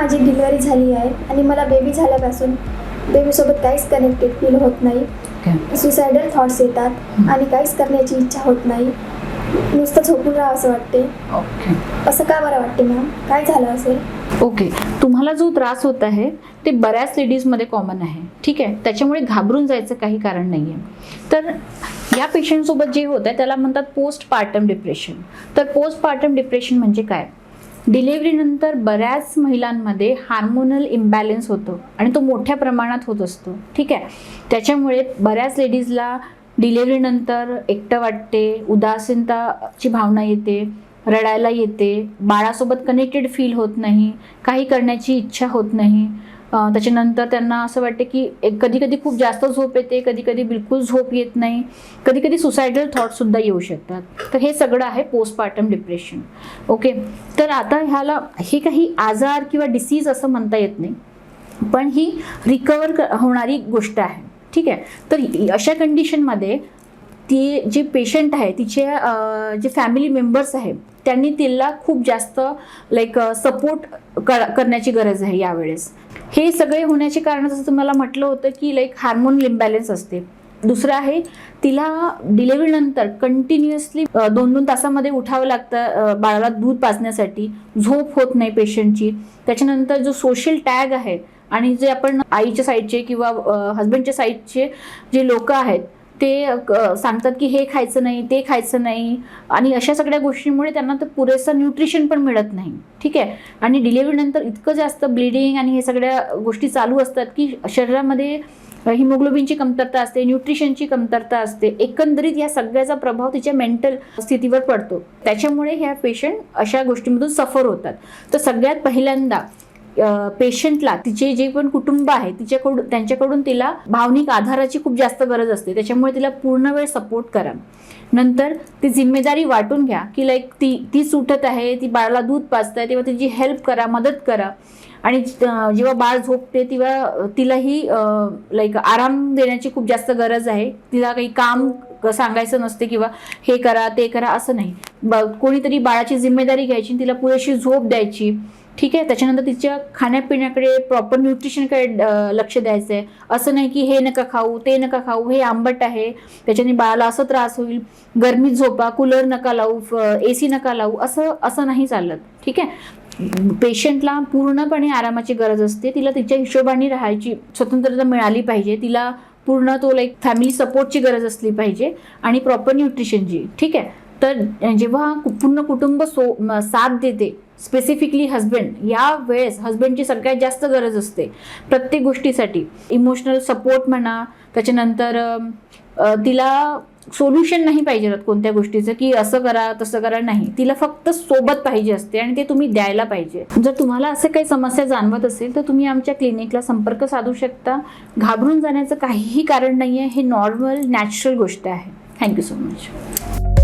माझी डिलिव्हरी झाली आहे आणि मला बेबी झाल्यापासून बेबीसोबत काहीच कनेक्टेड फील होत नाही. सुसायडल थॉट्स येतात आणि काहीच करण्याची इच्छा होत नाही. नुसतं झोपून राहा असं वाटते. असं का बरं वाटते मॅम? काय झालं असेल? ओके, तुम्हाला जो त्रास होत आहे ते बऱ्याच लेडीजमध्ये कॉमन आहे. ठीक आहे, त्याच्यामुळे घाबरून जायचं काही कारण नाही आहे. तर या पेशंटसोबत जे होतं आहे त्याला म्हणतात पोस्ट पार्टम डिप्रेशन. तर पोस्ट पार्टम डिप्रेशन म्हणजे काय? डिलिव्हरीनंतर बऱ्याच महिलांमध्ये हार्मोनल इम्बॅलन्स होतो आणि तो मोठ्या प्रमाणात होत असतो. ठीक आहे, त्याच्यामुळे बऱ्याच लेडीजला डिलिव्हरीनंतर एकटं वाटते, उदासीनताची भावना येते, रडायला येते, बाळासोबत कनेक्टेड फील होत नाही, काही करण्याची इच्छा होत नाही. त्याच्यानंतर त्यांना असं वाटते की कधी कधी खूप जास्त झोप येते, कधी कधी बिलकुल झोप येत नाही, कधी कधी सुसायडल थॉटसुद्धा येऊ शकतात. तर हे सगळं आहे पोस्टपार्टम डिप्रेशन. ओके, तर आता ह्याला हे काही आजार किंवा डिसीज असं म्हणता येत नाही, पण ही रिकवर होणारी गोष्ट आहे. ठीक आहे, तर अशा कंडिशनमध्ये ती जे पेशंट आहे तिचे जे फॅमिली मेंबर्स आहेत त्यांनी तिला खूप जास्त सपोर्ट करण्याची गरज आहे यावेळेस. हे सगळे होण्याचे कारण जसं तुम्हाला म्हटलं होतं की हार्मोनल इम्बॅलन्स असते. दुसरं आहे तिला डिलिव्हरीनंतर कंटिन्युअसली 2-2 तासामध्ये उठावं लागतं बाळाला दूध पाजण्यासाठी, झोप होत नाही पेशंटची. त्याच्यानंतर जो सोशल टॅग आहे आणि जे आपण आईच्या साईडचे किंवा हस्बंडच्या साईडचे जे लोक आहेत ते सांगतात की हे खायचं नाही, ते खायचं नाही, आणि अशा सगळ्या गोष्टींमुळे त्यांना तर पुरेसं न्यूट्रिशन पण मिळत नाही. ठीक आहे, आणि डिलिव्हरीनंतर इतकं जास्त ब्लिडिंग आणि हे सगळ्या गोष्टी चालू असतात की शरीरामध्ये हिमोग्लोबिनची कमतरता असते, न्यूट्रिशनची कमतरता असते. एकंदरीत या सगळ्याचा प्रभाव तिच्या मेंटल स्थितीवर पडतो. त्याच्यामुळे ह्या पेशंट अशा गोष्टींमधून सफर होतात. तर सगळ्यात पहिल्यांदा पेशंटला तिचे जे पण कुटुंब आहे त्यांच्याकडून तिला भावनिक आधाराची खूप जास्त गरज असते. त्याच्यामुळे तिला पूर्ण वेळ सपोर्ट करा. नंतर ती जिम्मेदारी वाटून घ्या की तीच उठत आहे, ती बाळाला दूध पाजत आहे, तेव्हा तिची हेल्प करा, मदत करा. आणि जेव्हा बाळ झोपते तेव्हा तिलाही आराम देण्याची खूप जास्त गरज आहे. तिला काही काम सांगायचं नसते किंवा हे करा ते करा असं नाही. कोणीतरी बाळाची जिम्मेदारी घ्यायची, तिला पुरेशी झोप द्यायची. ठीक आहे, त्याच्यानंतर तिच्या खाण्यापिण्याकडे प्रॉपर न्यूट्रिशनकडे लक्ष द्यायचं आहे. असं नाही की हे नका खाऊ, ते नका खाऊ, हे आंबट आहे, त्याच्याने बाळाला असं त्रास होईल, गरमीत झोपा, कूलर नका लावू, AC नका लावू, असं नाही चालत. ठीक आहे, पेशंटला पूर्णपणे आरामाची गरज असते. तिला तिच्या हिशोबाने राहायची स्वतंत्रता मिळाली पाहिजे. तिला पूर्ण तो फॅमिली सपोर्टची गरज असली पाहिजे आणि प्रॉपर न्यूट्रिशनची. ठीक आहे, तर जेव्हा पूर्ण कुटुंब साथ देते, स्पेसिफिकली हस्बंड, या वेळेस हस्बंडची सगळ्यात जास्त गरज असते प्रत्येक गोष्टीसाठी. इमोशनल सपोर्ट म्हणा, त्याच्यानंतर तिला सोल्युशन नाही पाहिजे कोणत्या गोष्टीचं की असं करा तसं करा, नाही, तिला फक्त सोबत पाहिजे असते आणि ते तुम्ही द्यायला पाहिजे. जर तुम्हाला असं काही समस्या जाणवत असेल तर तुम्ही आमच्या क्लिनिकला संपर्क साधू शकता. घाबरून जाण्याचं काहीही कारण नाही आहे. हे नॉर्मल नॅचरल गोष्ट आहे. Thank you so much.